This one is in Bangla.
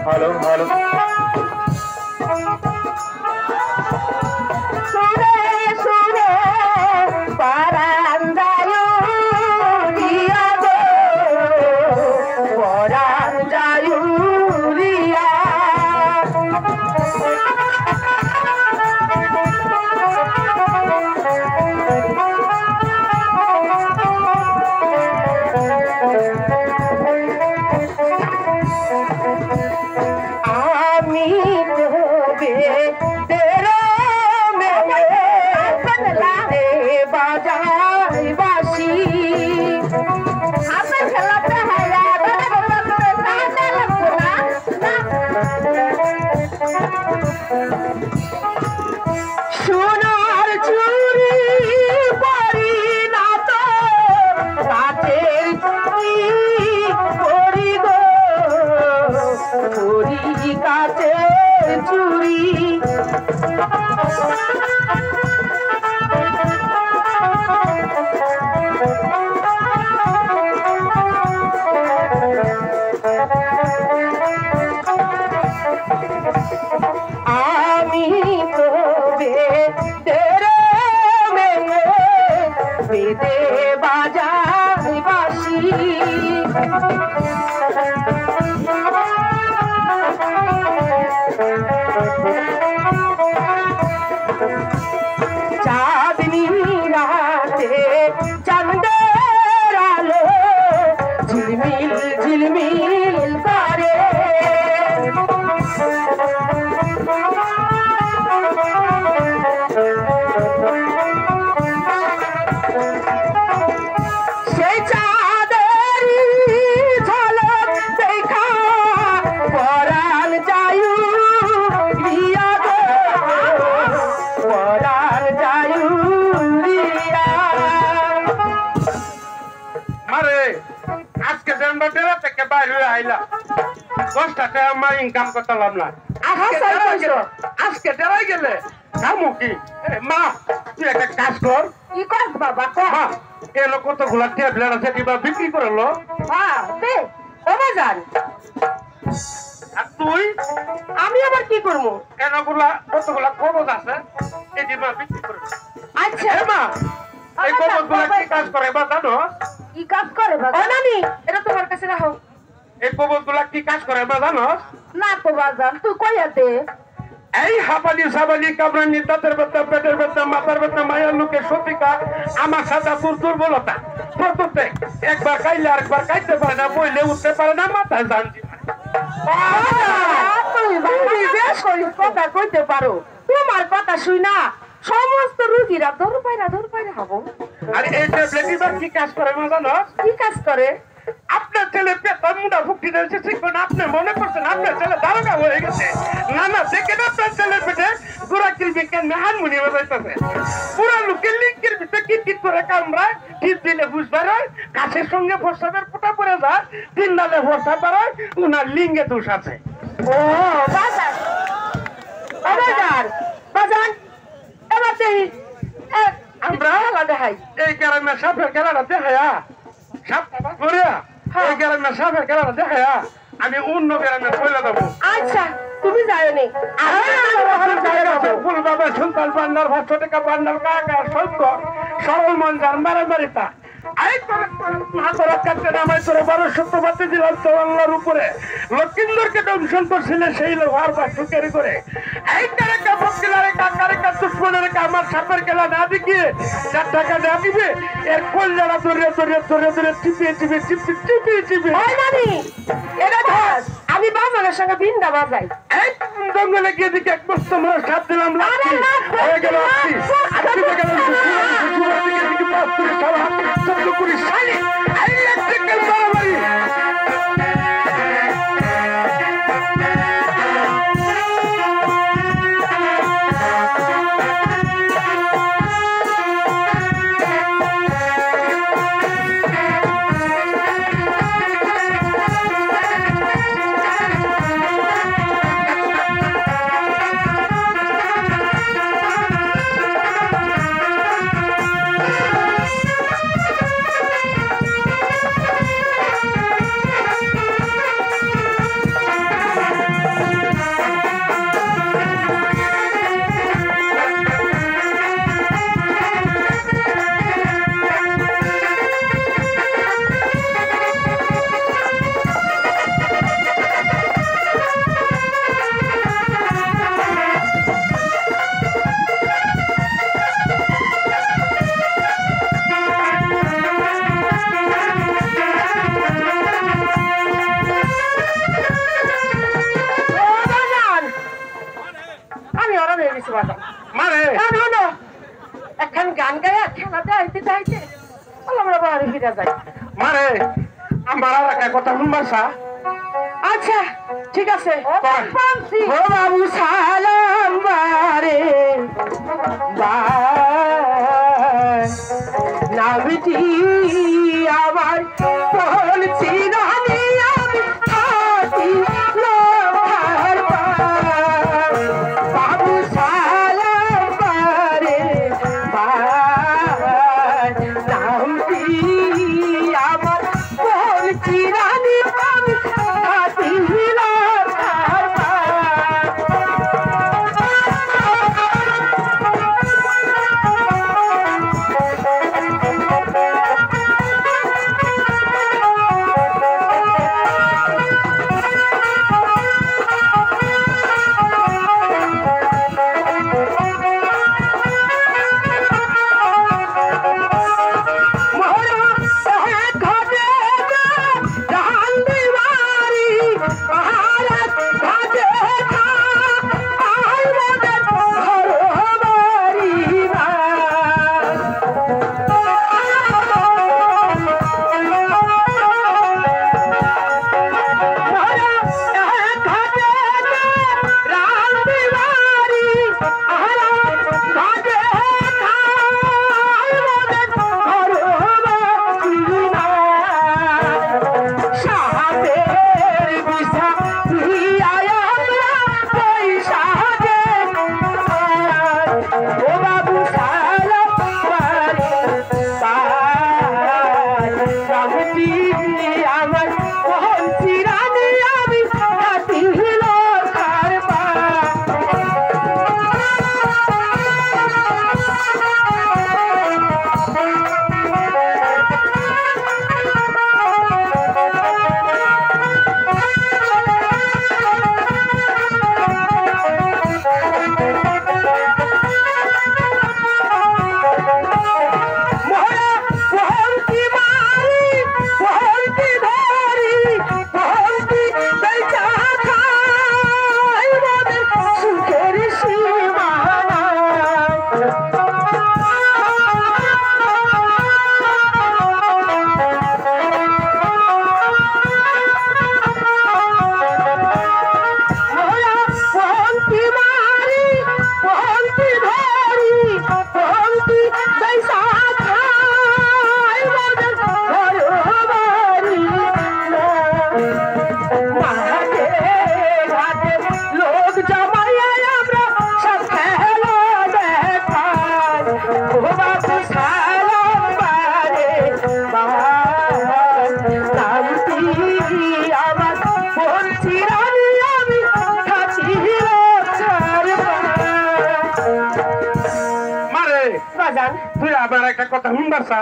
हेलो हेलो ইনকাম করতাম না আজকে ডেরাই গেলে কামু কি মা তুই একটা কাজ কর কি কর বাবা মা এলো কতগুলা ট্যাবলেট আছে কিবা বিক্রি করলো হ্যাঁ দে ওরে যান আর তুই আমি আবার কি করব এনগুলা কতগুলা কবজ আছে এই দিবা বিক্রি করে আচ্ছা মা এই কবজগুলা কি কাজ করে বা জানো কি কাজ করে বাবা ও নানি এটা তোমার কাছে রাখো এই কবজগুলা কি কাজ করে বা জানো না তো বাজান তুই কইয়া দে এই হাঁপানি সাবানি কামড়ানি দাঁতের ব্যথা পেটের ব্যথা মাথার ব্যথা মায়ের লোকের সতিকা আমার সাথে তোর দুর্বলতা প্রত্যেক একবার খাইলে আরেকবার খাইতে পারে না বইলে উঠতে পারে না মাথায় জানছি তুমি বেশ কথা কইতে পারো তোমার কথা শুই না সমস্ত রোগীরা ধর পায়রা হবো আর এই ট্যাবলেট কি কাজ করে মা জানো কি কাজ করে আপনার ছেলে পেটটা মুন্ডা ফুটি দিয়েছে ঠিক না আপনি মনে করছেন আপনার ছেলে দারোগা হয়ে গেছে না না দেখেন আপনার ছেলের পেটে গোড়া কিলবিকে মেহান মুনি বাজাইতেছে পুরা লোকের লিঙ্কের ভিতরে কিট করে কামড়ায় টিপ দিলে বুঝবার হয় কাছের সঙ্গে প্রস্রাবের ফোঁটা পড়ে যায় তিন ডালে প্রস্রাব বাড়ায় উনার লিঙ্গে দোষ আছে ও বাজার বাজার এবার দেই আমরা দেখাই এই গ্রামে সাপের খেলাটা দেখায়া সাপ করিয়া এই গ্রামে সাপের খেলাটা দেখায়া আমি অন্য গ্রামে চলে যাবো আচ্ছা তুমি যাও নি ফুল বাবা সুলতান পান্ডার 500 টাকা পান্ডার কাকা সত্য সরল মঞ্জার মারামারিতা লক্ষিন্দরকে দংশন করছিল সেই লোক করে আমার সাপের খেলা না দেখিয়ে 4 টাকা না দিবে এর কলজারা ধরে চিপিয়ে আমি বাজারের সঙ্গে বিন্দা বাজাই জঙ্গলে গিয়ে দিকে এক বস্ত মানুষ সাপ দিলাম হয়ে গেল বাড়ি ফিরে যাই। মারে আমার আর একটা কথা শুনবাসা আচ্ছা ঠিক আছে কর। পানছি ও বাবু সালাম বারে নামটি আমার বলছি রানী আমি আছি লোহার বাবু সালাম বারে নামটি আমার বলছি রানী আমি আছি লোহার আমার বলছি রানী আমি আছি লোহার তুই আবার একটা কথা শুনবাসা